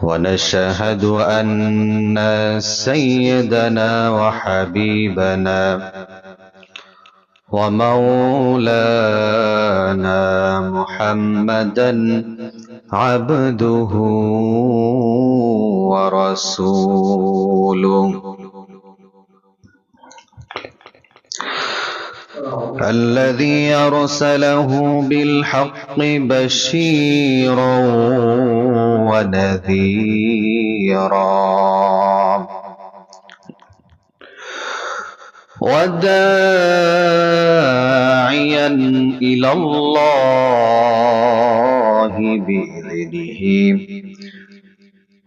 ونشهد أن سيدنا وحبيبنا ومولانا محمدا عبده ورسوله الذي أرسله بالحق بشيرا ونذيرا وداعيا إلى الله بإذنه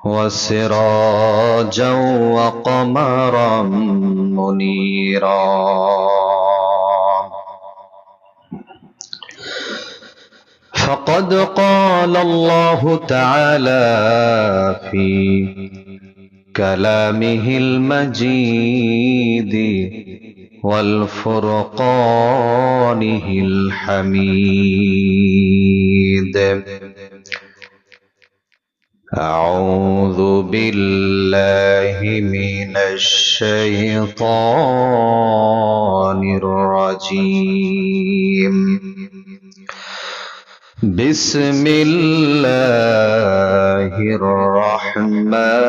وسراجا وقمرا منيرا فقد قال الله تعالى في كلامه المجيد والفرقانه الحميد أعوذ بالله من الشيطان الرجيم بسم الله الرحمن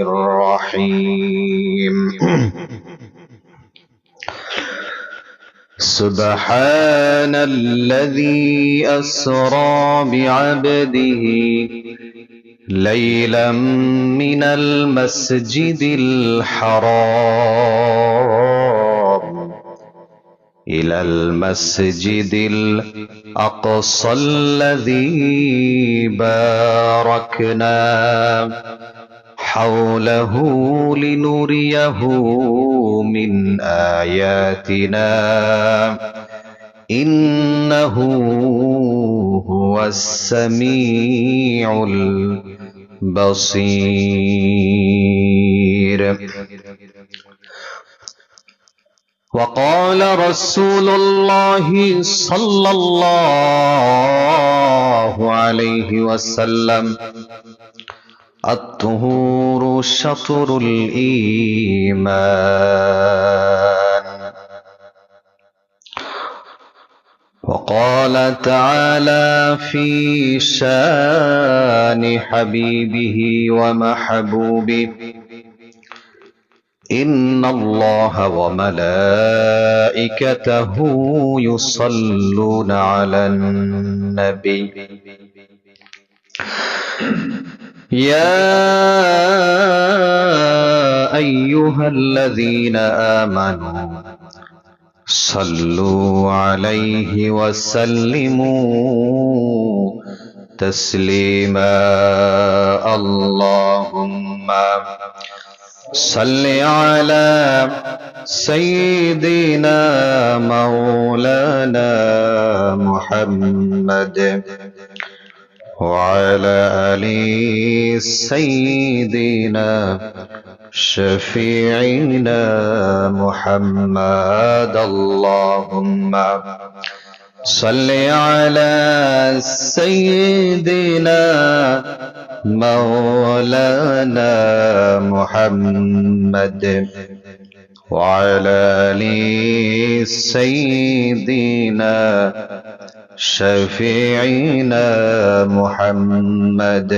الرحيم سبحان الذي أسرى بعبده ليلا من المسجد الحرام إلى المسجد الأقصى الذي باركنا حوله لنريه من آياتنا إنه هو السميع البصير. وقال رسول الله صلى الله عليه وسلم الطهور شطر الإيمان. وقال تعالى في شان حبيبه ومحبوبه إن الله وملائكته يصلون على النبي يا أيها الذين آمنوا صلوا عليه وسلموا تسليما. اللهم صل على سيدنا مولانا محمد وعلى آل سيدنا شفيعنا محمد. اللهم صل على سيدنا مولانا محمد وعلى آل سيدنا شفيعنا محمد.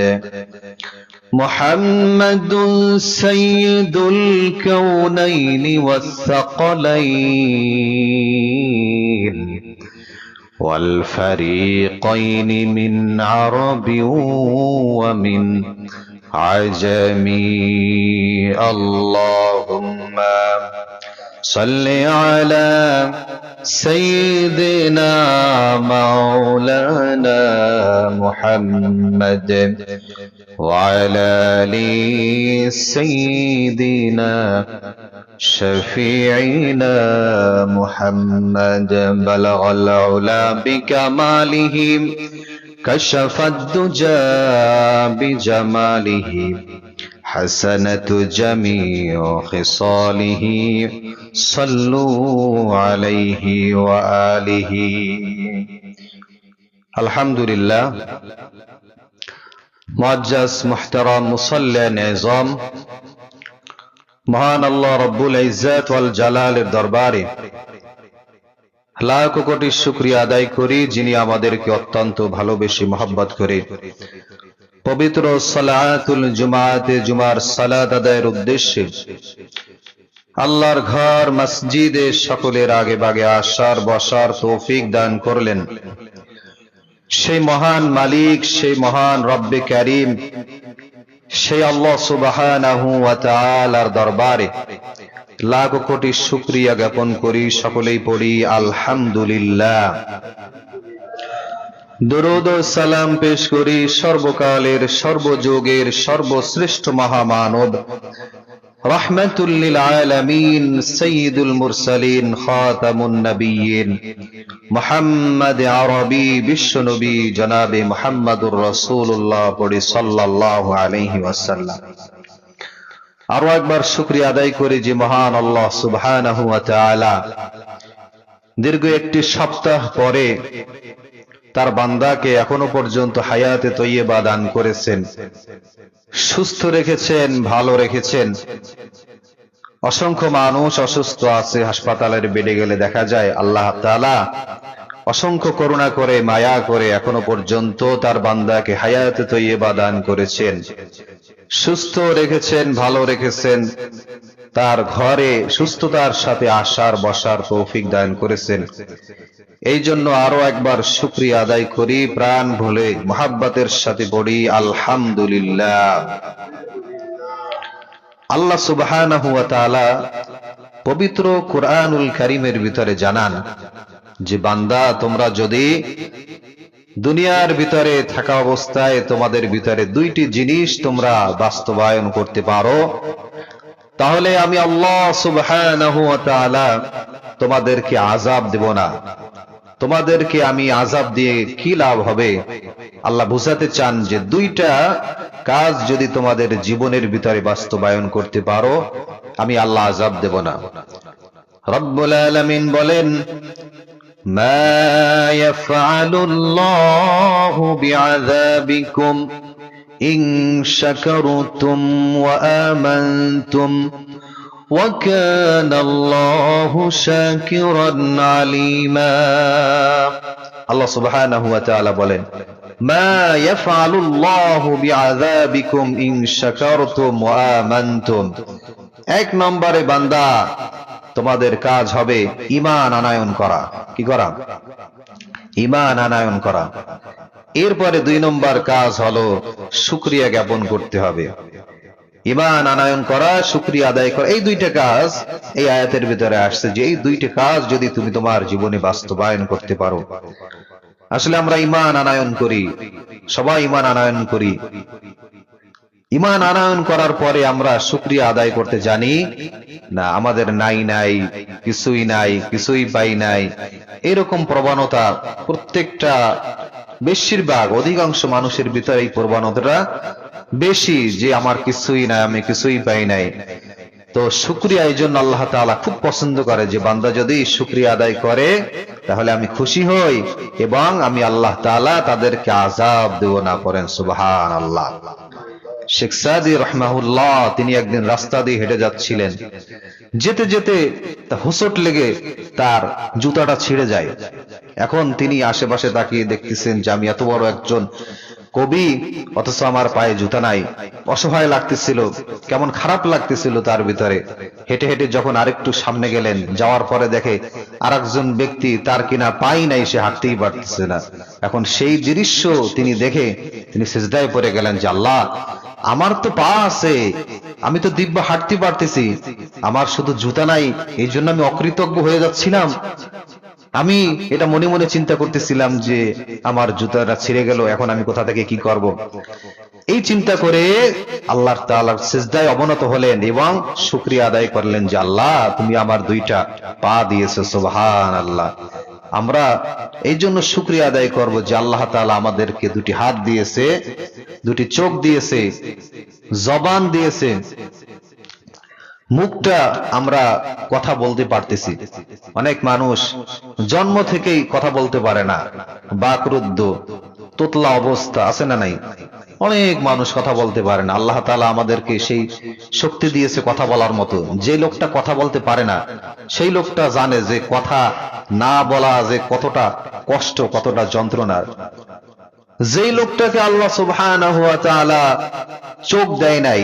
محمد سيد الكونين والثقلين والفريقين من عرب ومن عجم. اللهم صل على سيدنا مولانا محمد وعلى آل سيدنا شفيعنا محمد. بلغ العلا بكماله كشف الدجى بجماله حسنة جميع خصاله صلوا عليه وآله. الحمد لله মুআজ্জাজ মুহতারাম মুসাল্লিন নিজাম, মহান আল্লাহ রব্বুল ইজ্জত ওয়াল জালালের দরবারে লাখ কোটি শুকরিয়া আদায় করি, যিনি আমাদেরকে অত্যন্ত ভালোবেসে মহব্বত করে পবিত্র সালাতুল জুমাতে জুমার সালাত আদায়ের উদ্দেশ্যে আল্লাহর ঘর মসজিদে সকলের আগে ভাগে আসার বসার তৌফিক দান করলেন। সেই মহান মালিক, সেই মহান রব্বে কারীম, সেই আল্লাহ সুবহানাহু ওয়া তাআলার দরবারে লাখ কোটি শুকরিয়া জ্ঞাপন করি। সকলেই পড়ি আলহামদুলিল্লাহ। দরুদ ও সালাম পেশ করি সর্বকালের সর্বযুগের সর্বশ্রেষ্ঠ মহামানব রাহমাতুল লিল আলামিন সাইয়্যিদুল মুরসালিন খাতামুন নবিয়্যিন মুহাম্মদ আরবি বিশ্বনবী জনাবে মুহাম্মদুর রাসূলুল্লাহ পড়ি সাল্লাল্লাহু আলাইহি ওয়াসাল্লাম। আরো একবার শুকরিয়া আদায় করি যে মহান আল্লাহ সুবহানাহু ওয়া তাআলা দীর্ঘ একটি সপ্তাহ পরে তার বান্দাকে এখনো পর্যন্ত হায়াতে তৈয়বা দান করেছেন, সুস্থ রেখেছেন, ভালো রেখেছেন। অসংখ্য মানুষ অসুস্থ আছে, হাসপাতালের বেডে গেলে দেখা যায় আল্লাহ তাআলা অসংখ্য করুণা করে মায়া করে এখনো পর্যন্ত তার বান্দাকে হায়াতে তৈয়বা দান করেছেন, সুস্থ রেখেছেন, ভালো রেখেছেন, তার ঘরে সুস্থতার সাথে আসার বসার তৌফিক দান করেছেন। এই জন্য আরো একবার শুকরিয়া আদায় করি, প্রাণ ভরে মুহাব্বতের সাথে পড়ি আলহামদুলিল্লাহ। আল্লাহ সুবহানাহু ওয়া তাআলা পবিত্র কুরআনুল কারীমের ভিতরে জানান যে বান্দা, তোমরা যদি দুনিয়ার ভিতরে থাকা অবস্থায় তোমাদের ভিতরে দুইটি জিনিস তোমরা বাস্তবায়ন করতে পারো, তাহলে আমি আল্লাহ সুবহানাহু ওয়া তাআলা তোমাদেরকে আযাব দেব না। তোমাদেরকে আমি আযাব দিয়ে কি লাভ হবে? আল্লাহ বুঝাতে চান যে দুইটা কাজ যদি তোমাদের জীবনের ভিতরে বাস্তবায়ন করতে পারো, আমি আল্লাহ আযাব দেব না। রব্বুল আলামিন বলেন, মা ইয়াফআলুল্লাহু বিআযাবিকুম ইন শাকারতুম ওয়া আমানতুম ওয়া কানাল্লাহু শাকিরান আলিমা। আল্লাহ সুবহানাহু ওয়া তাআলা বলেন, মা ইয়াফআলুল্লাহু বিআযাবিকুম ইন শাকারতুম ওয়া আমানতুম। এক নম্বরে বান্দা, তোমাদের কাজ হবে ঈমান আনয়ন করা। কি করা? ঈমান আনয়ন করা। এরপরে দুই নম্বর কাজ হলো শুকরিয়া জ্ঞাপন করতে হবে। ঈমান আনয়ন করা, শুকরিয়া আদায় করা, এই দুইটা কাজ এই আয়াতের ভিতরে আসছে যে এই দুইটা কাজ যদি তুমি তোমার জীবনে বাস্তবায়ন করতে পারো। আসলে আমরা ঈমান আনয়ন করি, সবাই ঈমান আনয়ন করি। ঈমান আনয়ন করার পরে আমরা শুকরিয়া আদায় করতে জানি না। আমাদের নাই কিছুই নাই, কিছুই পাই নাই, এরকম প্রবণতা প্রত্যেকটা বেশিরভাগ অধিকাংশ মানুষের ভিতরে এই প্রবণতাটা বেশি যে আমার কিছুই নাই, আমি কিছুই পাই নাই। তো শুকরিয়া এই জন্য আল্লাহ তাআলা খুব পছন্দ করে যে বান্দা যদি শুকরিয়া আদায় করে তাহলে আমি খুশি হই এবং আমি আল্লাহ তাআলা তাদেরকে আযাব দেব না। করেন সুবহানাল্লাহ। শেখ সাদি রাহমাহুল্লাহ তিনি একদিন রাস্তা দিয়ে হেঁটে যাচ্ছিলেন, যেতে যেতে হোঁচট লেগে তার জুতাটা ছিঁড়ে যায়। এখন তিনি আশেপাশে তাকিয়ে দেখতেছেন যে আমি এত বড় একজন কবি, অথচ আমার পায়ে জুতা নাই। অসহায় লাগতেছিল, কেমন খারাপ লাগতেছিল তার ভিতরে। হেঁটে হেঁটে যখন আরেকটু সামনে গেলেন, যাওয়ার পরে দেখে আরেকজন ব্যক্তি তার কিনা পাই নাই, সে হাঁটতেই পারতেছে না। এখন সেই দৃশ্য তিনি দেখে তিনি সিজদায় পড়ে গেলেন যে আল্লাহ, আমার তো পা আছে, আমি তো দিব্য হাঁটতে পারতেছি, আমার শুধু জুতা নাই, এই জন্য আমি অকৃতজ্ঞ হয়ে যাচ্ছিলাম। আমি এটা মনে মনে চিন্তা করতেছিলাম যে আমার জুতাটা ছিঁড়ে গেল, এখন আমি কোথা থেকে কি করব। এই চিন্তা করে আল্লাহ তাআলার সিজদায় অবনত হলেন এবং শুকরিয়া আদায় করলেন যে আল্লাহ, তুমি আমার দুইটা পা দিয়েছো। সুবহানাল্লাহ। আমরা এই জন্য শুকরিয়া আদায় করব যে আল্লাহ তাআলা আমাদেরকে দুটি হাত দিয়েছে, দুটি চোখ দিয়েছে, জবান দিয়েছে, মুখটা আমরা কথা বলতে পারতেছি। অনেক মানুষ জন্ম থেকেই কথা বলতে পারে না, বাকরুদ্ধ, তোতলা অবস্থা আছে না নাই? অনেক মানুষ কথা বলতে পারে না, আল্লাহ তাআলা আমাদেরকে সেই শক্তি দিয়েছে কথা বলার মতো। যে লোকটা কথা বলতে পারে না সেই লোকটা জানে যে কথা না বলা যে কতটা কষ্ট, কতটা যন্ত্রণার। যেই লোকটাকে আল্লাহ সুবহানাহু ওয়া তাআলা চোখ দেয় নাই,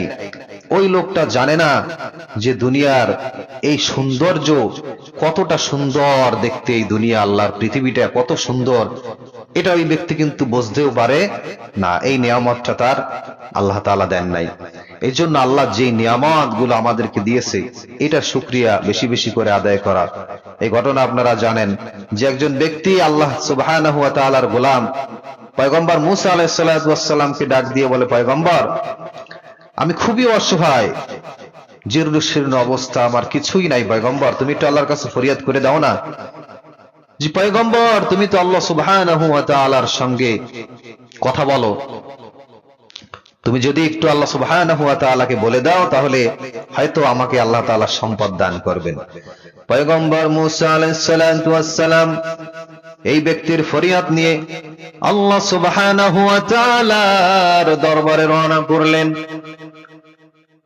ওই লোকটা জানে না যে দুনিয়ার এই সৌন্দর্য কতটা সুন্দর দেখতে, এই দুনিয়া আল্লাহর পৃথিবীটা কত সুন্দর, এটা ওই ব্যক্তি কিন্তু বুঝতেও পারে না। এই নিয়ামতটা তার আল্লাহ তাআলা দেন নাই। এই জন্য আল্লাহ যে নিয়ামত গুলো আমাদেরকে দিয়েছে এটার শুকরিয়া বেশি বেশি করে আদায় করা। এই ঘটনা আপনারা জানেন যে একজন ব্যক্তি আল্লাহ সুবহানাহু ওয়া তাআলার গোলাম পয়গম্বর মুসা আলাইহিস সালাতু ওয়াস সালামকে ডাক দিয়ে বলে, পয়গম্বর আমি খুবই অসহায়, জীর্ণ শীর্ণ অবস্থা, আমার কিছুই নাই, পয়গম্বর তুমি একটু আল্লাহর কাছে ফরিয়াদ করে দাও না। জি পয়গম্বর, তুমি তো আল্লাহ সুবহানাহু ওয়া তাআলার সঙ্গে কথা বলো, তুমি যদি একটু আল্লাহ সুবহানাহু ওয়া তাআলাকে বলে দাও তাহলে হয়তো আমাকে আল্লাহ তাআলা সম্পদ দান করবেন। পয়গম্বর মুসা আলাইহিস সালাতু ওয়াস সালাম এই ব্যক্তির ফরিয়াদ নিয়ে আল্লাহ সুবহানাহু ওয়া তাআলার দরবারে রওনা করলেন।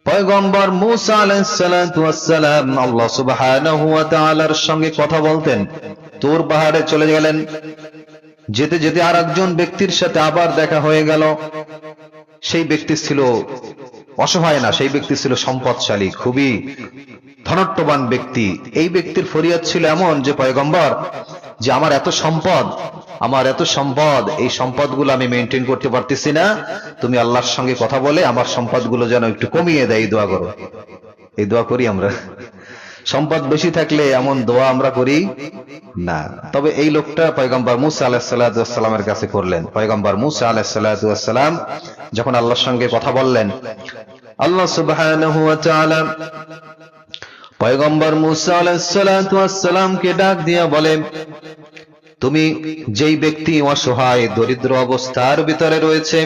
পয়গম্বর মুসা আলাইহিস সালাতু ওয়াস সালাম আল্লাহ সুবহানাহু ওয়া তাআলার সঙ্গে কথা বলতেন। তুর পাহাড়ে চলে গেলেন। যেতে যেতে আরেকজন ব্যক্তির সাথে আবার দেখা হয়ে গেল। সেই ব্যক্তি ছিল অসহায় না, সেই ব্যক্তি ছিল সম্পদশালী, খুবই ধনট্টবান ব্যক্তি। এই ব্যক্তির ফরিয়াদ ছিল এমন যে পয়গম্বর, যে আমার এত সম্পদ, এই সম্পদগুলো আমি মেনটেন করতে পারতেছি না, তুমি আল্লাহর সঙ্গে কথা বলে আমার সম্পদগুলো যেন একটু কমিয়ে দেয়, এই দোয়া করো। এই দোয়া করি আমরা? সম্পদ বেশি থাকলে এমন দোয়া আমরা করি না। তবে এই লোকটা পয়গম্বর মুসা আলাইহিস সালাতু ওয়াস সালামের কাছে করলেন। পয়গম্বর মুসা আলাইহিস সালাতু ওয়াস সালাম যখন আল্লাহর সঙ্গে কথা বললেন, আল্লাহ সুবহানাহু ওয়া তাআলা পয়গম্বর মুসা আলাইহিস সালাতু ওয়াস সালামকে ডাক দিয়ে বলেন, তুমি যেই ব্যক্তি অসহায় দরিদ্র অবস্থার ভিতরে রয়েছে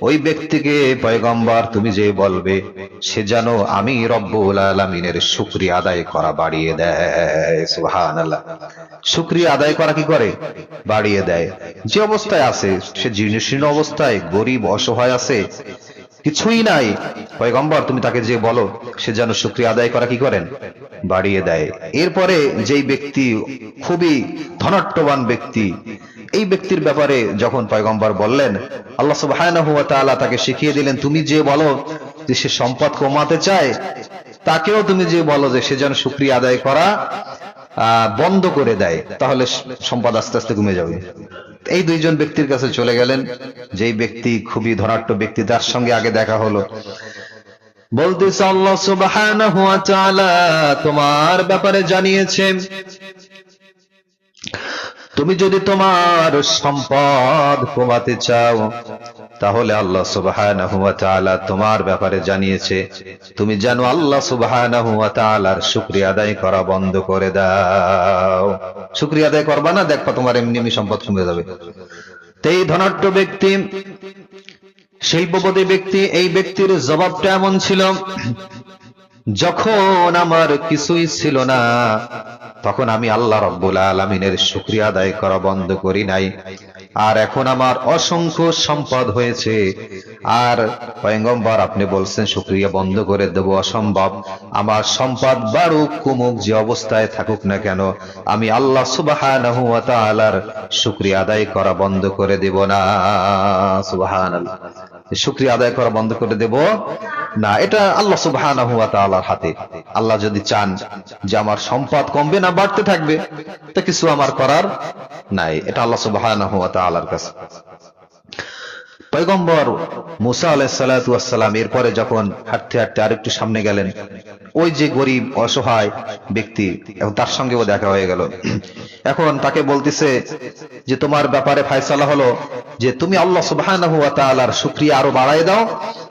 ওই ব্যক্তিকে পয়গম্বর তুমি যে বলবে সে যেন আমি রব্বুল আলামিনের শুকরিয়া আদায় করা বাড়িয়ে দেয়। সুবহানাল্লাহ। শুকরিয়া আদায় করা কি করে? বাড়িয়ে দেয়। যে অবস্থায় আছে, সে জীর্ণশীর্ণ অবস্থায়, গরিব অসহায় আছে, কিছুই নাই, পয়গম্বর তুমি তাকে যে বলো সে যেন শুকরিয়া আদায় করা কি করেন? বাড়িয়ে দেয়। এরপরে যেই ব্যক্তি খুবই ধনাঢ্যবান ব্যক্তি, এই ব্যক্তির ব্যাপারে যখন পয়গম্বর বললেন, আল্লাহ সুবহানাহু ওয়া তাআলা তাকে শিখিয়ে দিলেন, তুমি যে বলো যে সে সম্পদ কমাতে চায়, তাকেও তুমি যে বলো যে সে যেন শুকরিয়া আদায় করা বন্ধ করে দেয়, তাহলে সম্পদ আস্তে আস্তে কমে যাবে। এই দুইজন ব্যক্তির কাছে চলে গেলেন। যেই ব্যক্তি খুবই ধনাঢ্য ব্যক্তি, তার সঙ্গে আগে দেখা হলো। বলতেছে আল্লাহ সুবহানাহু ওয়া তাআলা তোমার ব্যাপারে জানিয়েছেন, তুমি যদি তোমার সম্পদ কমাতে চাও তাহলে আল্লাহ সুবহানাহু ওয়া তাআলা তোমার ব্যাপারে জানিয়েছে তুমি যেন আল্লাহ সুবহানাহু ওয়া তাআলার শুকরিয়া আদায় করা বন্ধ করে দাও। শুকরিয়া আদায় করবা না, দেখবা তোমার এমনি এমনি সম্পদ কমে যাবে। এই ধনাঢ্য ব্যক্তি, শিল্পপতি ব্যক্তি, এই ব্যক্তির জবাবটা এমন ছিল, যখন আমার কিছুই ছিল না তখন আমি আল্লাহ রব্বুল আলামিনের শুকরিয়া আদায় করা বন্ধ করি নাই, আর এখন আমার অসংখ্য সম্পদ হয়েছে, আর পয়গম্বর আপনি বলছেন শুকরিয়া বন্ধ করে দেব, অসম্ভব। আমার সম্পদ বাড়ুক কমুক, যে অবস্থায় থাকুক না কেন, আমি আল্লাহ সুবহানাহু ওয়া তাআলার শুকরিয়া আদায় করা বন্ধ করে দেব না। সুবহানাল্লাহ। শুকরিয়া আদায় করা বন্ধ করে দেব না, এটা আল্লাহ সুবহানাহু ওয়া তাআলার হাতে। আল্লাহ যদি চান যে আমার সম্পদ কমবে না বাড়তে থাকবে, তা কিছু আমার করার নাই, এটা আল্লাহ সুবহানাহু ওয়া তাআলার কাছে। পয়গম্বর মুসা আলাইহিস সালাতু ওয়াস সালাম এরপরে যখন হাঁটতে হাঁটতে আরেকটু সামনে গেলেন, ওই যে গরিব অসহায় ব্যক্তি, এখন তার সঙ্গেও দেখা হয়ে গেল। এখন তাকে বলতেছে যে তোমার ব্যাপারে ফয়সালা হলো যে তুমি আল্লাহ সুবহানাহু ওয়া তাআলার শুকরিয়া আরো বাড়ায় দাও,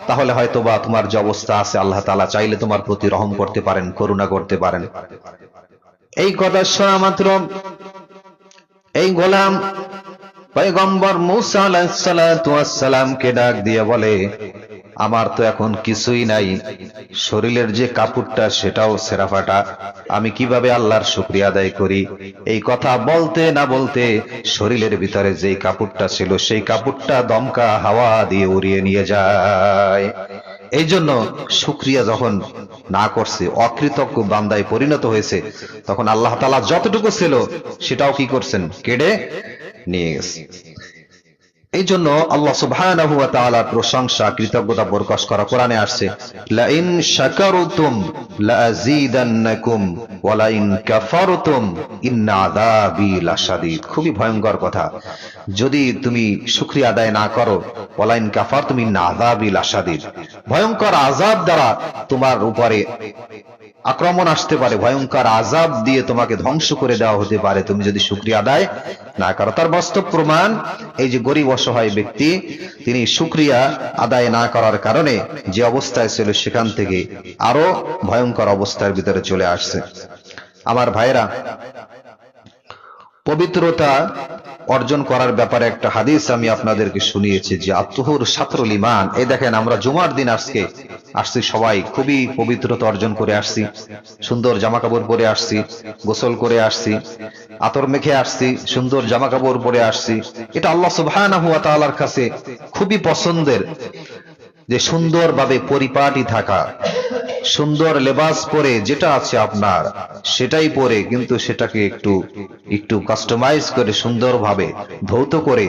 তাহলে হয়তোবা তোমার যে অবস্থা আছে আল্লাহ তাআলা চাইলে তোমার প্রতি রহম করতে পারেন, করুণা করতে পারেন। এই কথা শোনা মাত্র এই গোলাম পয়গম্বর মুসা আলাইহিস সালাতু ওয়াস সালামকে ডাক দিয়ে বলে, আমার তো এখন কিছুই নাই, শরীরের যে কাপড়টা সেটাও ছেঁড়া ফাটা, আমি কিভাবে আল্লাহর শুকরিয়া আদায় করি? এই কথা বলতে না বলতে শরীরের ভিতরে যে কাপড়টা ছিল সেই কাপড়টা দমকা হাওয়া দিয়ে উড়িয়ে নিয়ে যায়। এই জন্য শুকরিয়া যখন না করছে, অকৃতজ্ঞ বান্দায় পরিণত হয়েছে, তখন আল্লাহ তাআলা যতটুকু ছিল সেটাও কি করছেন? কেড়ে নিয়ে গেছে। এই জন্য আল্লাহ সুবহানাহু ওয়া তাআলার প্রশংসা, কৃতজ্ঞতা প্রকাশ করা কোরআনে আসছে, লা ইন শাকারতুম লা আযীদান্নাকুম ওয়া লা ইন কাফারতুম ইন্না আযাবি লাশাদীদ। খুবই ভয়ঙ্কর কথা। যদি তুমি শুকরিয়া আদায় না করো, ওয়া লা ইন কাফারতুম ইন্না আযাবি লাশাদীদ, ভয়ঙ্কর আযাব দ্বারা তোমার উপরে আক্রমণ আসতে পারে, ভয়ঙ্কর আযাব দিয়ে তোমাকে ধ্বংস করে দেওয়া হতে পারে তুমি যদি শুকরিয়া আদায় না করো। তার বাস্তব প্রমাণ এই যে গরিব অসহায় ব্যক্তি, তিনি শুকরিয়া আদায় না করার কারণে যে অবস্থায় ছিল সেখান থেকে আরো ভয়ঙ্কর অবস্থার ভিতরে চলে আসছে। আমার ভাইরা, পবিত্রতা অর্জন করার ব্যাপারে একটা হাদিস আমি আপনাদেরকে শুনিয়েছি যে আত-তুহুর শাতরুল ঈমান। এই দেখেন, আমরা জুমার দিন আসছি সবাই খুবই পবিত্রতা অর্জন করে আসছি, সুন্দর জামা কাপড় পরে আসছি, গোসল করে আসছি, আতর মেখে আসছি, সুন্দর জামা কাপড় পরে আসছি। এটা আল্লাহ সুবহানাহু ওয়া তাআলার কাছে খুবই পছন্দের, যে সুন্দরভাবে পরিপাটি থাকা, সুন্দর লেবাস পরে যেটা আছে আপনার সেটাই পরে, কিন্তু সেটাকে একটু কাস্টমাইজ করে সুন্দরভাবে ধৌত করে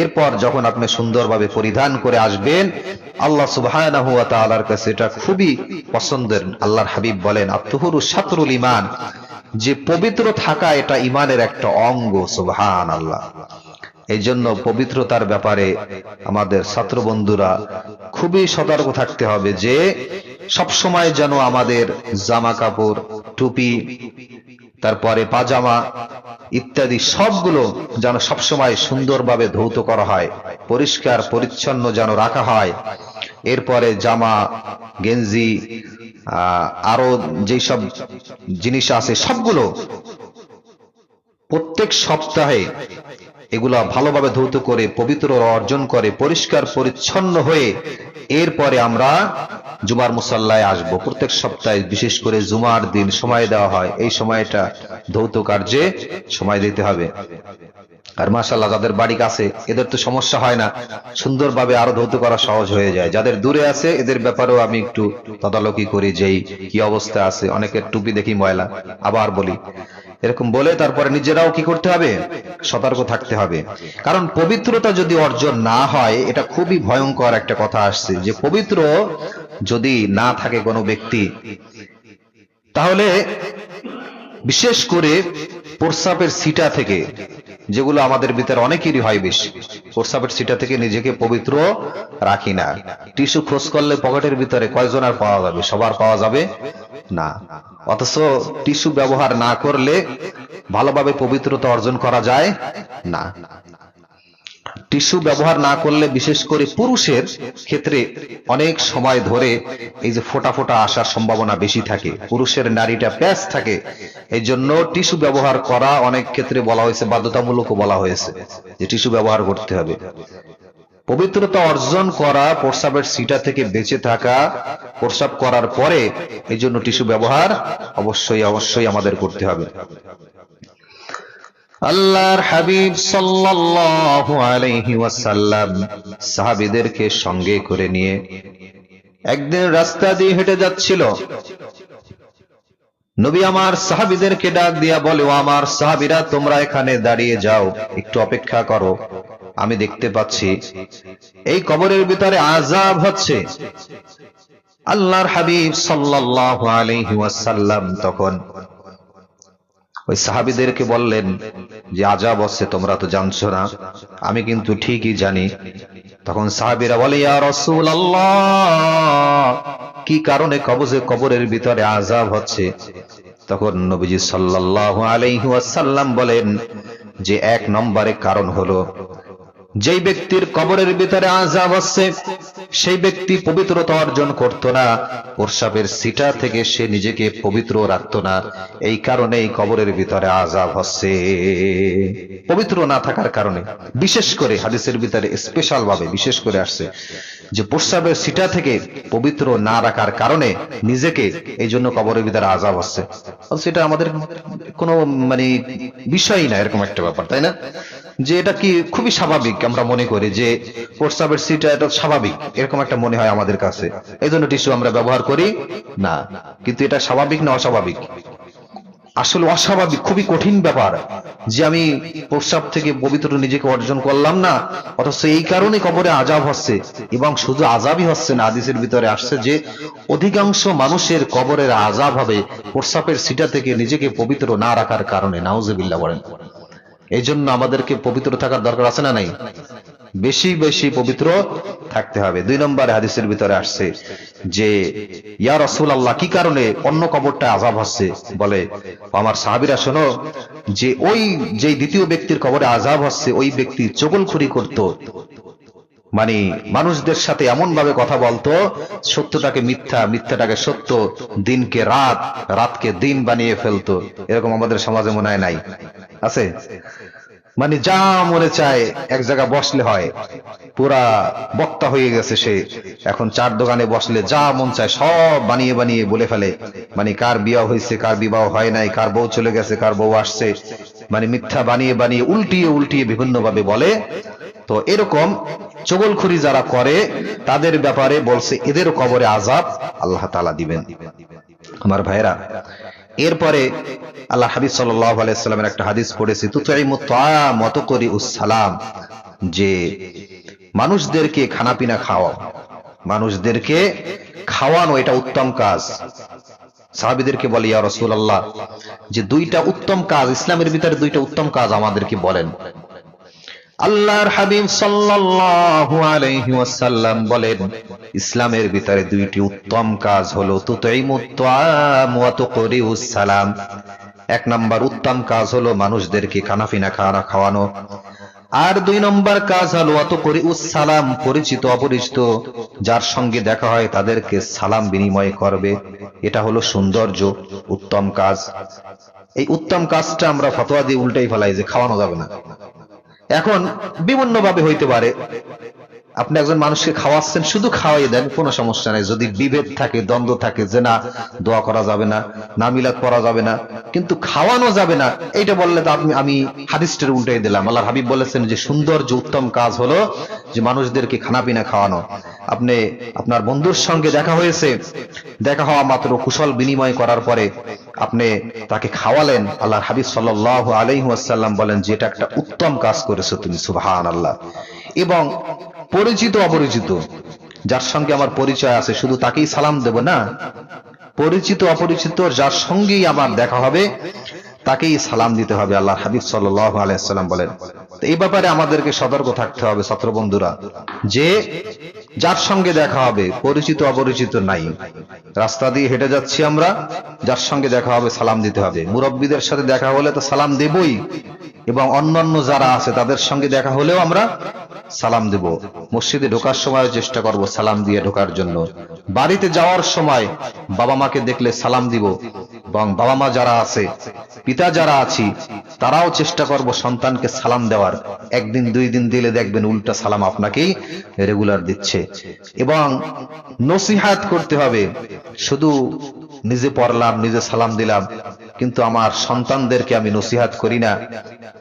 এরপর যখন আপনি সুন্দরভাবে পরিধান করে আসবেন, আল্লাহ সুবহানাহু ওয়া তাআলার কাছে এটা খুবই পছন্দের। আল্লাহর হাবিব বলেন, আত-তুহুরু শাতরুল ঈমান, যে পবিত্র থাকা এটা ঈমানের একটা অঙ্গ। সুবহানাল্লাহ। এই জন্য পবিত্রতার ব্যাপারে আমাদের ছাত্র বন্ধুরা খুবই সতর্ক থাকতে হবে, যে সবসময় যেন আমাদের জামা কাপড়, টুপি, তারপরে পাজামা ইত্যাদি সবগুলো যেন সবসময় সুন্দরভাবে ধৌত করা হয়, পরিষ্কার পরিচ্ছন্ন যেন রাখা হয়। এরপরে জামা, গেঞ্জি, আরো যেসব জিনিস আছে সবগুলো প্রত্যেক সপ্তাহে এগুলা ভালোভাবে ধৌত করে পবিত্র অর্জন করে পরিষ্কার পরিচ্ছন্ন হয়ে এরপরে আমরা জুমার মুসাল্লায় আসব। প্রত্যেক সপ্তাহে বিশেষ করে জুমার দিন সময় দেওয়া হয়, এই সময়টা ধৌত কার্যে সময় দিতে হবে। আর মাশাআল্লাহ, যাদের বাড়ি কাছে এদের তো সমস্যা হয় না, সুন্দরভাবে আরো ধৌত করা সহজ হয়ে যায়। যাদের দূরে আছে এদের ব্যাপারেও আমি একটু তদারকি করি যে কি অবস্থা আছে। অনেকের টুপি দেখি ময়লা, আবার বলি এরকম বলে তারপরে নিজেরাও কি করতে হবে? সতর্ক থাকতে হবে। কারণ পবিত্রতা যদি অর্জন না হয়, এটা খুবই ভয়ঙ্কর একটা কথা আসছে, যে পবিত্র যদি না থাকে কোনো ব্যক্তি, তাহলে বিশেষ করে প্রস্রাবের সিটা থেকে, যেগুলো আমাদের ভিতরে অনেকেরই হয় বেশি, প্রস্রাবের সিটা থেকে নিজেকে পবিত্র রাখি না। টিস্যু খোঁজ করলে পকেটের ভিতরে কয়জন আর পাওয়া যাবে? সবার পাওয়া যাবে না। অথচ টিস্যু ব্যবহার না করলে ভালোভাবে পবিত্রতা অর্জন করা যায় না। টিস্যু ব্যবহার না করলে বিশেষ করে পুরুষের ক্ষেত্রে অনেক সময় ধরে এই যে ফোঁটা ফোঁটা আসার সম্ভাবনা বেশি থাকে, পুরুষের নারীটা প্যাচ থাকে। এই জন্য টিস্যু ব্যবহার করা অনেক ক্ষেত্রে বলা হয়েছে, বাধ্যতামূলকও বলা হয়েছে যে টিস্যু ব্যবহার করতে হবে। পবিত্রতা অর্জন করা, প্রস্রাবের সিটা থেকে বেঁচে থাকা, প্রস্রাব করার পরে এই জন্য টিস্যু ব্যবহার অবশ্যই আমাদের করতে হবে। আল্লাহর হাবিব সাল্লাল্লাহু আলাইহি ওয়াসাল্লাম সাহাবীদেরকে সঙ্গে করে নিয়ে একদিন রাস্তা দিয়ে হেঁটে যাচ্ছিল। নবী আমার সাহাবীদেরকে ডাক দিয়া বলে, ও আমার সাহাবীরা, তোমরা এখানে দাঁড়িয়ে যাও, একটু অপেক্ষা করো, আমি দেখতে পাচ্ছি এই কবরের ভিতরে আযাব হচ্ছে। আল্লাহর হাবিব সাল্লাল্লাহু আলাইহি ওয়াসাল্লাম তখন ওই সাহাবীদেরকে বললেন যে আযাব হচ্ছে, তোমরা তো জানছো না, আমি কিন্তু ঠিকই জানি। তখন সাহাবীরা বলে, ইয়া রাসূলুল্লাহ, কি কারণে কবরের ভিতরে আযাব হচ্ছে? তখন নবীজি সাল্লাল্লাহু আলাইহি ওয়াসাল্লাম বলেন যে এক নম্বরে কারণ হলো, যেই ব্যক্তির কবরের ভিতরে আযাব হচ্ছে সেই ব্যক্তি পবিত্রতা অর্জন করত না, প্রস্রাবের সিটা থেকে সে নিজেকে পবিত্র রাখত না, এই কারণেই কবরের ভিতরে আযাব হচ্ছে। পবিত্র না থাকার কারণে, বিশেষ করে হাদিসের ভিতরে স্পেশাল ভাবে বিশেষ করে আসছে যে প্রস্রাবের সিটা থেকে পবিত্র না রাখার কারণে নিজেকে, এই জন্য কবরের ভিতরে আযাব হচ্ছে। সেটা আমাদের কোনো মানে বিষয়ই না, এরকম একটা ব্যাপার, তাই না? যে এটা কি খুবই স্বাভাবিক, আমরা মনে করি যে প্রস্রাবের সিটা এটা স্বাভাবিক, এরকম একটা মনে হয় আমাদের কাছে, এই জন্য টিস্যু আমরা ব্যবহার করি না। কিন্তু এটা স্বাভাবিক না অস্বাভাবিক? আসলে অস্বাভাবিক, খুবই কঠিন ব্যাপার যে আমি প্রস্রাব থেকে পবিত্র নিজেকে অর্জন করলাম না, অথচ এই কারণে কবরে আযাব হচ্ছে। এবং শুধু আযাবই হচ্ছে না, হাদিসের ভিতরে আসছে যে অধিকাংশ মানুষের কবরের আযাব হবে প্রস্রাবের সিটা থেকে নিজেকে পবিত্র না রাখার কারণে। নাউজুবিল্লাহ বলেন। এই জন্য আমাদেরকে পবিত্র থাকার দরকার আছে না নাই? বেশি বেশি পবিত্র থাকতে হবে। 2 নম্বরে হাদিসের ভিতরে আসছে যে ইয়া রাসূলুল্লাহ, কি কারণে অন্য কবরটা আযাব হচ্ছে? বলে, আমার সাহাবীরা শোনো, যে ওই যে দ্বিতীয় ব্যক্তির কবরে আযাব হচ্ছে, ওই ব্যক্তি চগলখুরি করত, মানে মানুষদের সাথে এমন ভাবে কথা বলতো, সত্যটাকে মিথ্যা, মিথ্যাটাকে সত্য, দিনকে রাত, রাতকে দিন বানিয়ে ফেলতো। এরকম আমাদের সমাজে মনে হয় নাই? আছে? মানে যা মনে চায় এক জায়গা বসলে হয়, পুরা বক্তা হয়ে গেছে সে। এখন চার দোকানে বসলে যা মন চায় সব বানিয়ে বানিয়ে বলে ফেলে, মানে কার বিবাহ হয়েছে, কার বিবাহ হয় নাই, কার বউ চলে গেছে, কার বউ আসছে, মানে মিথ্যা বানিয়ে বানিয়ে উল্টিয়ে উল্টিয়ে বিভিন্ন ভাবে বলে। তো এরকম চগলখুরি যারা করে তাদের ব্যাপারে বলছে এদের কবরে আযাব আল্লাহ তাআলা দিবেন। আমার ভাইরা, এরপরে আল্লাহ হাবিব সাল্লাল্লাহু আলাইহি সাল্লামের একটা হাদিস পড়েছি, তুতাইমুত তাআম ওয়া তুকরিউস সালাম, যে মানুষদেরকে খানাপিনা খাওয়াও, মানুষদেরকে খাওয়ানো এটা উত্তম কাজ। সাহাবীদেরকে বলে, ইয়া রাসূলুল্লাহ, যে 2টা উত্তম কাজ, ইসলামের ভিতরে 2টা উত্তম কাজ আমাদেরকে বলেন। আল্লাহর হাবিব সাল্লাল্লাহু আলাইহি ওয়াসাল্লাম বলেন, ইসলামের ভিতরে 2টি উত্তম কাজ হলো তুতাইমুত তাআম ওয়া তুকরিউস সালাম। 1 নম্বর উত্তম কাজ হলো মানুষদেরকে খানাপিনা খাওয়ানো, আর 2 নম্বর কাজ হলো ওয়া তুকরিউস সালাম, পরিচিত অপরিচিত যার সঙ্গে দেখা হয় তাদেরকে সালাম বিনিময় করবে। এটা হলো সৌন্দর্য, উত্তম কাজ। এই উত্তম কাজটা আমরা ফতোয়া দিয়ে উল্টাই ফেলাই যে খাওয়ানো যাবে না। এখন বিভিন্ন ভাবে হইতে পারে, আপনি একজন মানুষকে খাওয়াচ্ছেন, শুধু খাওয়াই দেন, কোনো সমস্যা নাই। যদি বিভেদ থাকে, দ্বন্দ্ব থাকে যে না দোয়া করা যাবে না, না মিলাদ পড়া যাবে না, কিন্তু খাওয়ানো যাবে না, এইটা বললে তো আমি হাদিসটার উল্টাই দিলাম। আল্লাহর হাবিব বলেছেন যে সৌন্দর্য, উত্তম কাজ হলো যে মানুষদেরকে খানাপিনা খাওয়ানো। আপনি আপনার বন্ধুর সঙ্গে দেখা হয়েছে, দেখা হওয়া মাত্র কুশল বিনিময় করার পরে আপনি তাকে খাওয়ালেন, আল্লাহর হাবিব সাল্লাল্লাহু আলাইহি ওয়াসাল্লাম বলেন যে এটা একটা উত্তম কাজ করেছো তুমি, সুবহানাল্লাহ। এবং পরিচিত অপরিচিত যার সঙ্গে আমার পরিচয় আছে শুধু তাকেই সালাম দেব না, পরিচিত অপরিচিত যার সঙ্গেই আমার দেখা হবে তাকেই সালাম দিতে হবে, আল্লাহর হাবিব সাল্লাল্লাহু আলাইহি ওয়াসাল্লাম বলেন। তো এই ব্যাপারে আমাদেরকে সতর্ক থাকতে হবে ছাত্র বন্ধুরা, যে যার সঙ্গে দেখা হবে, পরিচিত অপরিচিত নাই, রাস্তা দিয়ে হেঁটে যাচ্ছি আমরা, যার সঙ্গে দেখা হবে সালাম দিতে হবে। মুরব্বীদের সাথে দেখা হলে তো সালাম দেবই, এবং অন্যান্য যারা আছে তাদের সঙ্গে দেখা হলেও আমরা সালাম দেব। মসজিদে ঢোকার সময় চেষ্টা করব সালাম দিয়ে ঢোকার জন্য। বাড়িতে যাওয়ার সময় বাবা মাকে দেখলে সালাম দিব, এবং বাবা মা যারা আছে, পিতা যারা আছি, তারাও চেষ্টা করব সন্তানকে সালাম দেওয়ার। 1 দিন 2 দিন দিলে দেখবেন উল্টা সালাম আপনাকেই রেগুলার দিচ্ছে। এবং নসিহাত করতে হবে, শুধু নিজে পড়লাম, নিজে সালাম দিলাম, কিন্তু আমার সন্তানদেরকে আমি নসিহাত করি না,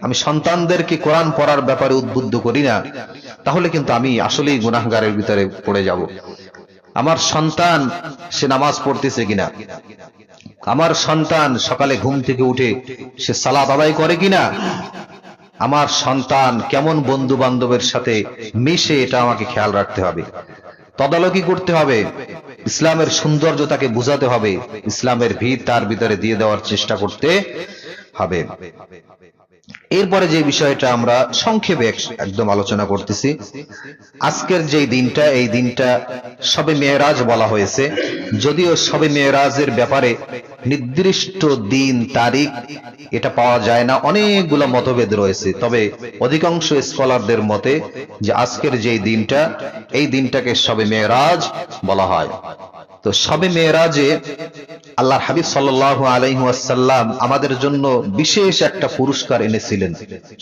আমি সন্তানদেরকে কোরআন পড়ার ব্যাপারে উদ্বুদ্ধ করি না, তাহলে কিন্তু আমি আসলেই গুনাহগারের ভিতরে পড়ে যাব। আমার সন্তান সে নামাজ পড়তেছে কিনা, আমার সন্তান সকালে ঘুম থেকে উঠে সে সালাত আদায় করে কিনা, আমার সন্তান কেমন বন্ধু বান্ধবের সাথে মিশে, এটা আমাকে খেয়াল রাখতে হবে, তদারকি করতে হবে, ইসলামের সৌন্দর্য তাকে বুঝাতে হবে, ইসলামের ভিত তার ভিতরে দিয়ে দেওয়ার চেষ্টা করতে হবে। এরপরে যে বিষয়টা আমরা সংক্ষেপে একদম আলোচনা করতেছি, আজকের যে দিনটা, এই দিনটা শবে মেরাজ বলা হয়েছে। যদিও শবে মেরাজের ব্যাপারে নির্দিষ্ট দিন তারিখ এটা পাওয়া যায় না, অনেকগুলো মতভেদ রয়েছে। তবে অধিকাংশ স্কলারদের মতে যে আজকের যে দিনটা, এই দিনটাকে শবে মেরাজ বলা হয়। তো শবে মেরাজে আল্লাহর হাবিব সাল্লাল্লাহু আলাইহি ওয়াসাল্লাম আমাদের জন্য বিশেষ একটা পুরস্কার এনেছিলেন।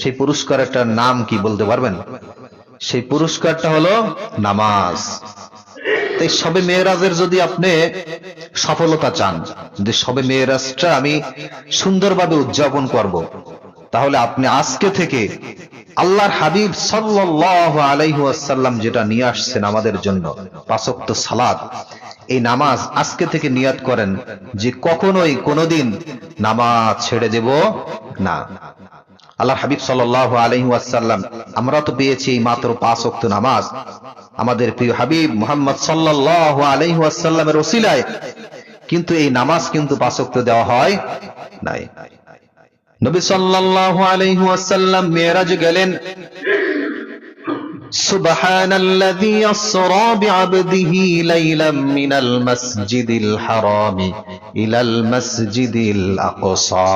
সেই পুরস্কারটার নাম কি বলতে পারবেন? সেই পুরস্কারটা হলো নামাজ। তাই শবে মেরাজের যদি আপনি সফলতা চান, যে শবে মেরাজটা আমি সুন্দরভাবে উদযাপন করব, তাহলে আপনি আজকে থেকে আল্লাহর হাবিব সাল্লাল্লাহু আলাইহি ওয়াসাল্লাম যেটা নিয়ে আসছেন আমাদের জন্য, 5 ওয়াক্ত সালাত, এই নামাজ আজকে থেকে নিয়ত করেন যে কখনোই কোনোদিন নামাজ ছেড়ে দেব না। আল্লাহর হাবিব সাল্লাল্লাহু আলাইহি ওয়াসাল্লাম, আমরা তো পেয়েছি এই মাত্র 5 ওয়াক্ত নামাজ আমাদের প্রিয় হাবিব মুহাম্মদ সাল্লাল্লাহু আলাইহি ওয়াসাল্লামের ওসিলায়, কিন্তু এই নামাজ কিন্তু 5 ওয়াক্ত দেওয়া হয় নাই। নবী সাল্লাল্লাহু আলাইহি ওয়াসাল্লাম মেরাজে গেলেন। সুবহানাল্লাযী আসরা বিআবদিহি লাইলাম মিনাল মাসজিদিল হারামি ইলাল মাসজিদিল আকসা।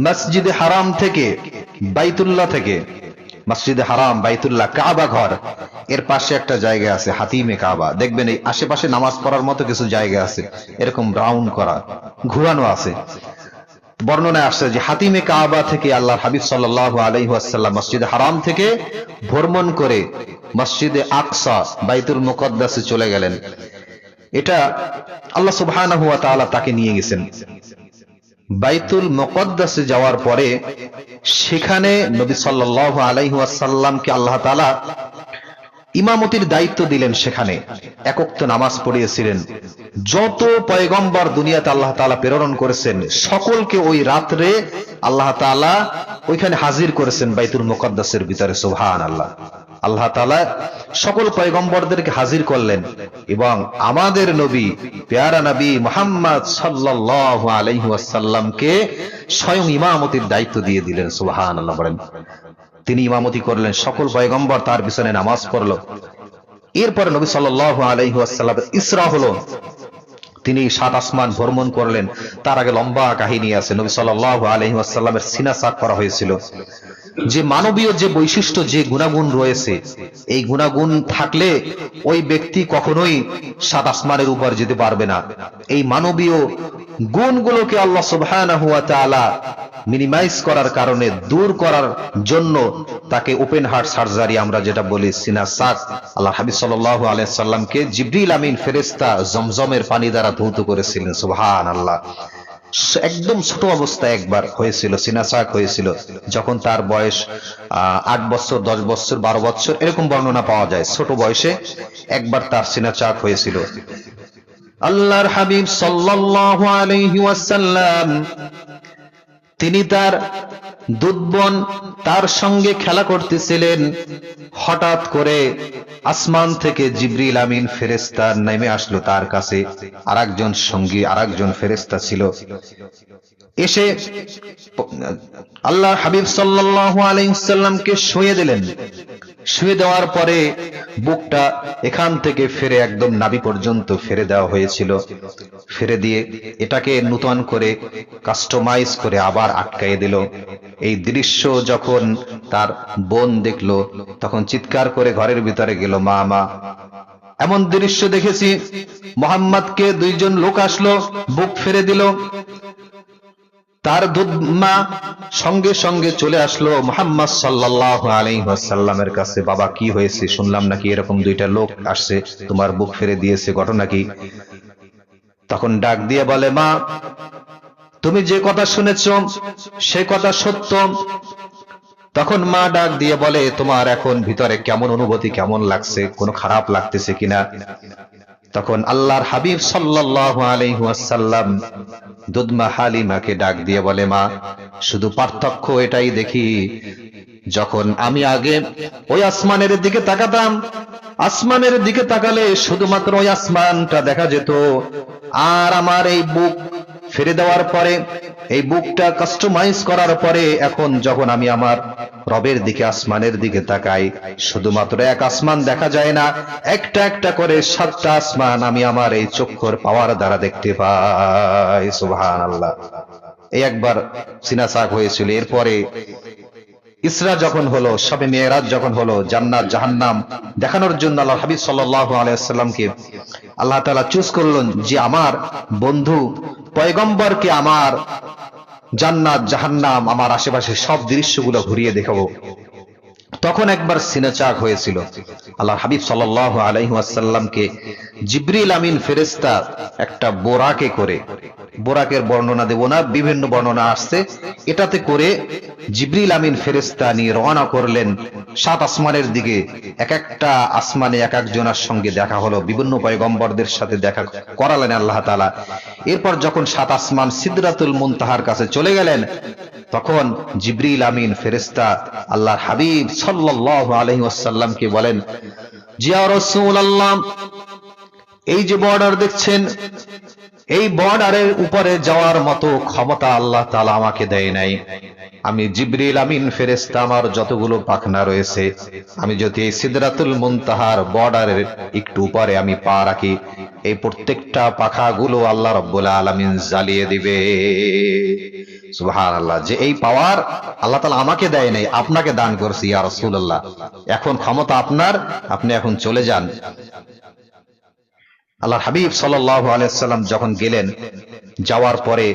মসজিদে হারাম থেকে, বাইতুল্লাহ থেকে, মসজিদে হারাম, বাইতুল্লাহ, কাবা ঘর, এর পাশে একটা জায়গা আছে হাতিমে কাবা। দেখবেন এই আশেপাশে নামাজ পড়ার মতো কিছু জায়গা আছে, এরকম রাউন্ড করা, ঘুরানো আছে। বর্ণনায় আসছে যে হাতিমে কাবা থেকে আল্লাহর হাবিব সাল্লাল্লাহু আলাইহি ওয়াসাল্লাম মসজিদে হারাম থেকে ভ্রমণ করে মসজিদে আকসা, বাইতুল মুকদ্দাসে চলে গেলেন। এটা আল্লাহ সুবহানাহু ওয়া তাআলা তাকে নিয়ে গেছেন। বাইতুল মুকদ্দাসে যাওয়ার পরে সেখানে নবী সাল্লাল্লাহু আলাইহি ওয়াসাল্লামকে আল্লাহ তাআলা ইমামতির দায়িত্ব দিলেন। সেখানে 1 ওয়াক্ত নামাজ পড়িয়েছিলেন। যত পয়গম্বর দুনিয়াতে আল্লাহ তাআলা প্রেরণ করেছেন, সকলকে ওই রাত্রে আল্লাহ তাআলা ওইখানে হাজির করেছেন বাইতুল মুকদ্দাসের ভিতরে। সুবহানাল্লাহ। আল্লাহ তাআলা সকল পয়গম্বরদেরকে হাজির করলেন এবং আমাদের নবী, প্যারা নবী মুহাম্মদ সাল্লাল্লাহু আলাইহি ওয়াসাল্লামকে স্বয়ং ইমামতির দায়িত্ব দিয়ে দিলেন। সুবহানাল্লাহ বলেন। তিনি ইমামতি করলেন, সকল পয়গম্বর তার পিছনে নামাজ পড়ল। এরপরে নবী সাল্লাল্লাহু আলাইহি ওয়াসাল্লামের ইসরা হলো, তিনি 7 আসমান ভ্রমণ করলেন। তার আগে লম্বা কাহিনী আছে। নবী সাল্লাল্লাহু আলাইহি ওয়াসাল্লামের সিনা সাক করা হয়েছিল। যে মানবীয় যে বৈশিষ্ট্য, যে গুণাগুণ রয়েছে, এই গুণাগুণ থাকলে ওই ব্যক্তি কখনোই 7 আসমানের উপর যেতে পারবে না। এই মানবীয় গুণগুলোকে আল্লাহ সুবহানাহু ওয়া তাআলা মিনিমাইজ করার কারণে, দূর করার জন্য তাকে ওপেন হার্ট সার্জারি আমরা যেটা বলি, সিনা সাক, আল্লাহ হাবিব সাল্লাল্লাহু আলাইহি সাল্লামকে জিবরিল আমিন ফেরেশতা জমজমের পানি দ্বারা ধৌত করেছিলেন। সুবহানাল্লাহ। একদম ছোট অবস্থায় একবার হয়েছিল, সিনা সাক হয়েছিল, যখন তার বয়স 8 বছর, 10 বছর, 12 বছর এরকম বর্ণনা পাওয়া যায়। ছোট বয়সে একবার তার সিনা সাক হয়েছিল। আল্লাহর হাবিব সাল্লাল্লাহু আলাইহি ওয়াসাল্লাম, তিনি তার দুধবন তার সঙ্গে খেলা করতেছিলেন। হঠাৎ করে আসমান থেকে জিবরিল আমিন ফেরেশতা নেমে আসলো তার কাছে। আরেকজন সঙ্গী, আরেকজন ফেরেশতা ছিল। এসে আল্লাহর হাবিব সাল্লাল্লাহু আলাইহি ওয়াসাল্লামকে শুয়ে দিলেন। শুয়ে দেওয়ার পরে বুকটা এখান থেকে ফেরে একদম নাভি পর্যন্ত ফেরে দেওয়া হয়েছিল। ফেরে দিয়ে এটাকে নূতন করে কাস্টমাইজ করে আবার আটকায়ে দিল। এই দৃশ্য যখন তার বোন দেখলো, তখন চিৎকার করে ঘরের ভিতরে গেল, মা মা, এমন দৃশ্য দেখেছি। মুহাম্মদকে 2 জন লোক আসলো, বুক ফেরে দিল। তার দুধ মা সঙ্গে সঙ্গে চলে আসলো মুহাম্মদ সাল্লাল্লাহু আলাইহি ওয়াসাল্লামের কাছে। বাবা, কি হয়েছে? শুনলাম নাকি এরকম 2টা লোক আসছে, তোমার বুক ফেরে দিয়েছে, ঘটনা কি? তখন ডাক দিয়ে বলে, মা, তুমি যে কথা শুনেছো সে কথা সত্য। তখন মা ডাক দিয়ে বলে, তোমার এখন ভিতরে কেমন অনুভূতি, কেমন লাগছে, কোনো খারাপ লাগতেছে কিনা? তখন আল্লাহর হাবিব সাল্লাল্লাহু আলাইহি ওয়াসাল্লাম দুধমা হালিমাকে ডাক দিয়ে বলে, মা, শুধু পার্থক্য এটাই দেখি, যখন আমি আগে ওই আসমানের দিকে তাকাতাম, আসমানের দিকে তাকালে শুধুমাত্র ওই আসমানটা দেখা যেত, আর আমার এই বুক ফিরে দেওয়ার পরে এই বুকটা কাস্টমাইজ করার পরে এখন যখন আমি আমার রবের দিকে আসমানের দিকে তাকাই, শুধুমাত্র এক আসমান দেখা যায় না, একটা একটা করে 7টা আসমান আমি আমার এই চক্ষুর পাওয়ার দ্বারা দেখতে পাই। সুবহানাল্লাহ। এই একবার সিনাসাক হয়েছিল। এরপরে ইসরা যখন হলো, শবে মেরাজ যখন হলো, জান্নাত জাহান্নাম দেখানোর জন্য আল্লাহ হাবিব সাল্লাল্লাহু আলাইহি ওয়াসাল্লামকে আল্লাহ তাআলা চুজ করলেন যে আমার বন্ধু পয়গম্বরকে আমার জান্নাত জাহান্নাম আমার আশেপাশে সব দৃশ্যগুলো ঘুরিয়ে দেখাবো। তখন একবার সিনাচাক হয়েছিল। আল্লাহ হাবিব সাল্লাল্লাহু আলাইহি ওয়াসাল্লামকে জিবরিল আমিন ফেরেশতা একটা বোরাকে করে, বোরাকের বর্ণনা দেব না, বিভিন্ন বর্ণনা আসছে, এটাতে করে জিবরিল আমিন ফেরেশতা নিয়ে রওনা করলেন 7 আসমানের দিকে। এক একটা আসমানে এক একজনের সঙ্গে দেখা হলো, বিভিন্ন পয়গম্বরদের সাথে দেখা করালেন আল্লাহ তাআলা। এরপর যখন 7 আসমান সিদরাতুল মুনতাহার কাছে চলে গেলেন, তখন জিবরিল আমিন ফেরেশতা আল্লাহর হাবিব সাল্লাল্লাহু আলাইহি ওয়াসাল্লামকে বলেন, ইয়া রাসূলুল্লাহ, এই যে বর্ডার দেখছেন, এই বর্ডারের উপরে যাওয়ার মতো ক্ষমতা আল্লাহ তাআলা আমাকে দেয় নাই। আমি জিবরিল আমিন ফেরেশতা, আমার যতগুলো পাখনা রয়েছে, আমি যদি এই সিদরাতুল মুনতাহার বর্ডারের একটু উপরে আমি পা রাখি, এই প্রত্যেকটা পাখাগুলো আল্লাহ রাব্বুল আলামিন জ্বালিয়ে দিবে। সুবহানাল্লাহ। যে এই পাওয়ার আল্লাহ তাআলা আমাকে দেয় নাই, আপনাকে দান করছি ইয়া রাসূলুল্লাহ। এখন ক্ষমতা আপনার, আপনি এখন চলে যান। আল্লাহর হাবিব সাল্লাল্লাহু আলাইহি ওয়াসাল্লাম যখন গেলেন, যাওয়ার পরে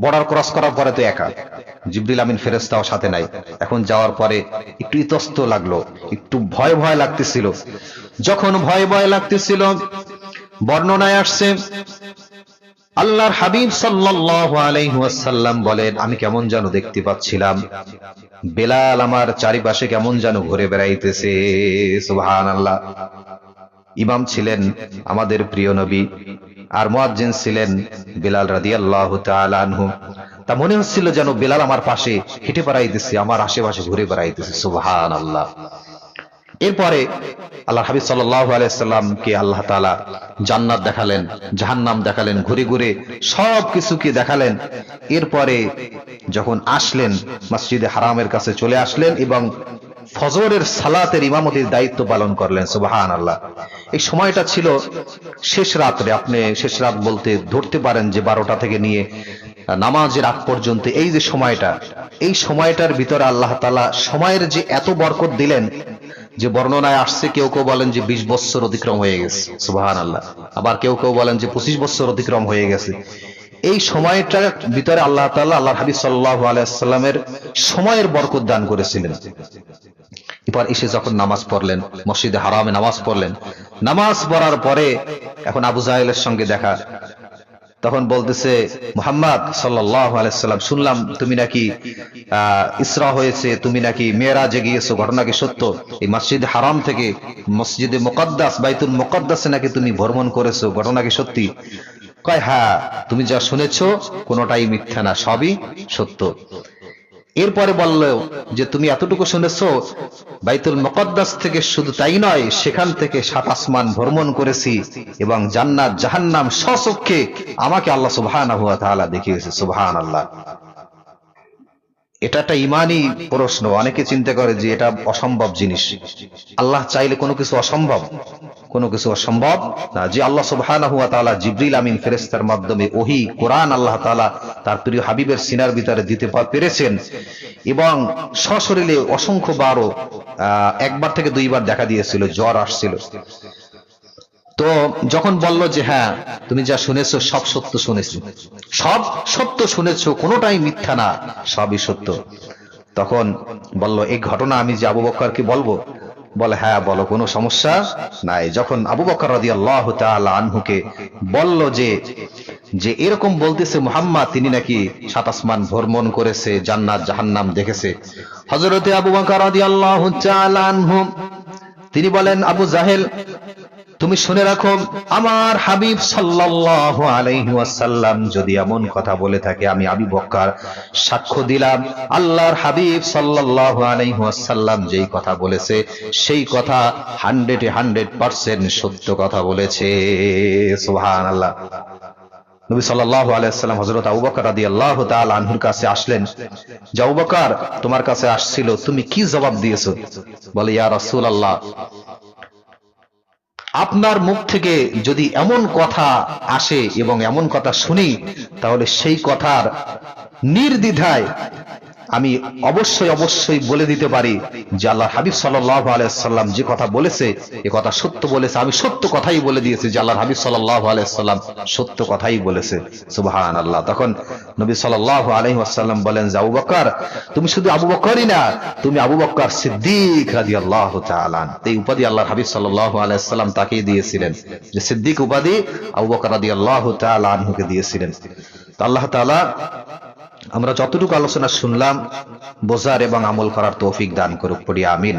বর্ডার ক্রস করার পরে তো একা, জিবরিল আমিন ফেরেশতাও সাথে নাই। এখন যাওয়ার পরে একটু ইতস্ত লাগলো, একটু ভয় ভয় লাগতেছিল। যখন ভয় ভয় লাগতেছিল, বর্ণনায় আসছে আল্লাহর হাবিব সাল্লাল্লাহু আলাইহি ওয়াসাল্লাম বলেন, আমি কেমন যেন দেখতে পাচ্ছিলাম বেলাল আমার চারিপাশে কেমন যেন ঘুরে বেড়াইতেছে। সুবহানাল্লাহ। ইমাম ছিলেন আমাদের প্রিয় নবী, আর মুয়াজ্জিন ছিলেন বেলাল রাদিয়াল্লাহু তাআলা আনহু। তা মনে হচ্ছিল যেন বেলাল আমার পাশে হেঁটে বেড়াইতেছে, আমার আশেপাশে ঘুরে বেড়াইতেছে। সুবহানাল্লাহ। এরপরে আল্লাহ হাবিব সাল্লাল্লাহু আলাইহি সাল্লামকে আল্লাহ তাআলা জান্নাত দেখালেন, জাহান্নাম দেখালেন, ঘুরে ঘুরে সব কিছুকে দেখালেন। এরপরে যখন আসলেন মসজিদে হারামের কাছে চলে আসলেন এবং ফজরের সালাতের ইমামতির দায়িত্ব পালন করলেন। সুবহানাল্লাহ। এই সময়টা ছিল শেষ রাত্রে, আপনি শেষ রাত বলতে ধরতে পারেন যে 12টা থেকে নিয়ে নামাজের আগ পর্যন্ত এই যে সময়টা, এই সময়টার ভিতরে আল্লাহ তাআলা সময়ের যে এত বরকত দিলেন, যে বর্ণনায় আসছে কেউ কেউ বলেন যে 20 বছর অতিক্রম হয়ে গেছে। সুবহানাল্লাহ। আবার কেউ কেউ বলেন যে 25 বছর অতিক্রম হয়ে গেছে। এই সময়টার ভিতরে আল্লাহ তাআলা আল্লাহর হাবিব সাল্লাল্লাহু আলাইহি ওয়াসাল্লামের সময়ের বরকত দান করেছিলেন। এরপর এসে যখন নামাজ পড়লেন, মসজিদে হারামে নামাজ পড়লেন, নামাজ পড়ার পরে এখন আবু জাহেলের সঙ্গে দেখা। তখন বলতেছে, মুহাম্মদ সাল্লাল্লাহু আলাইহি ওয়াসাল্লাম, শুনলাম তুমি নাকি ইসরা হয়েছে, তুমি নাকি মেরাজে গিয়েছো, ঘটনা কি সত্য? এই মসজিদে হারাম থেকে মসজিদে মুকদ্দাস বাইতুল মুকদ্দাসে নাকি তুমি ভ্রমণ করেছো, ঘটনা কি সত্যি? কয়, হ্যাঁ, তুমি যা শুনেছো কোনোটাই মিথ্যা না, সবই সত্য। এরপরে বলল যে তুমি এতটুকু শুনেছো, বাইতুল মুকদ্দাস থেকে শুধু তাই নয়, সেখান থেকে 7 আসমান ভ্রমণ করেছি এবং জান্নাত জাহান্নাম স্বচক্ষে আমাকে আল্লাহ সুবহানাহু ওয়া তাআলা দেখিয়েছে। সুবহানাল্লাহ। এটা একটা ইমানি প্রশ্ন। অনেকে চিন্তা করে যে এটা অসম্ভব জিনিস। আল্লাহ চাইলে কোনো কিছু অসম্ভব, কোনো কিছু অসম্ভব না। যে আল্লাহ সুবহানাহু ওয়া তাআলা জিবরিল আমিন ফেরেশতার মাধ্যমে ওহী কোরআন আল্লাহ তাআলা তার প্রিয় হাবিবের সিনার ভিতরে দিতে পেরেছেন এবং সশরীরে অসংখ্য বারও, একবার থেকে 2বার দেখা দিয়েছিল, জ্বর আসছিল। তো যখন বলল যে হ্যাঁ তুমি যা শুনেছো সব সত্য শুনেছো, সব সত্য শুনেছো, কোনোটাই মিথ্যা না, সবই সত্য, তখন বলল এই ঘটনা আমি যে আবু বকরকে বলবো? বলে হ্যাঁ বলো, কোনো সমস্যা নাই। যখন আবু বকর রাদিয়াল্লাহু তাআলা আনহুকে বলল যে এরকম বলতেছে মুহাম্মদ, তিনি নাকি 7 আসমান ভ্রমণ করেছে, জান্নাত জাহান্নাম দেখেছে, হযরতে আবু বকর রাদিয়াল্লাহু তাআলা আনহু তিনি বলেন, আবু জাহেল তুমি শুনে রাখো, আমার হাবিব সাল্লাল্লাহু আলাইহি ওয়াসাল্লাম যদি এমন কথা বলে থাকে, আমি আবু বকর সাক্ষ্য দিলাম আল্লাহর হাবিব সাল্লাল্লাহু আলাইহি ওয়াসাল্লাম যেই কথা বলেছে সেই কথা 100% সত্য কথা বলেছে। সুবহানাল্লাহ। নবী সাল্লাল্লাহু আলাইহি ওয়াসাল্লাম হযরত আবু বকর রাদিয়াল্লাহু তাআলা আনহুর কাছে আসলেন। যে আবু বকর তোমার কাছে আসছিল, তুমি কি জবাব দিয়েছো? বলে, ইয়া রাসূলুল্লাহ, আপনার মুখ থেকে যদি এমন কথা আসে এবং এমন কথা শুনি, তাহলে সেই কথার নির্দ্বিধায় আমি অবশ্যই বলে দিতে পারি যে আল্লাহর হাবিব সাল্লাল্লাহু আলাইহি ওয়াসাল্লাম যে কথা বলেছে এ কথা সত্য বলেছে। আমি সত্য কথাই বলে দিয়েছি যে আল্লাহর হাবিব সাল্লাল্লাহু আলাইহি ওয়াসাল্লাম সত্য কথাই বলেছে। সুবহানাল্লাহ। তখন নবী সাল্লাল্লাহু আলাইহি ওয়াসাল্লাম বলেন যে আবু বকর, তুমি শুধু আবু বকরই না, তুমি আবু বকর সিদ্দিক রাদিয়াল্লাহু তাআলা আনহু। এই উপাধি আল্লাহর হাবিব সাল্লাল্লাহু আলাইহি ওয়াসাল্লাম তাকে দিয়েছিলেন, যে সিদ্দিক উপাধি আবু বকর রাদিয়াল্লাহু তাআলা আনহুকে দিয়েছিলেন। তো আল্লাহ তাআলা আমরা যতটুকু আলোচনা শুনলাম বোঝার এবং আমল করার তৌফিক দান করুক, পড়ি আমিন।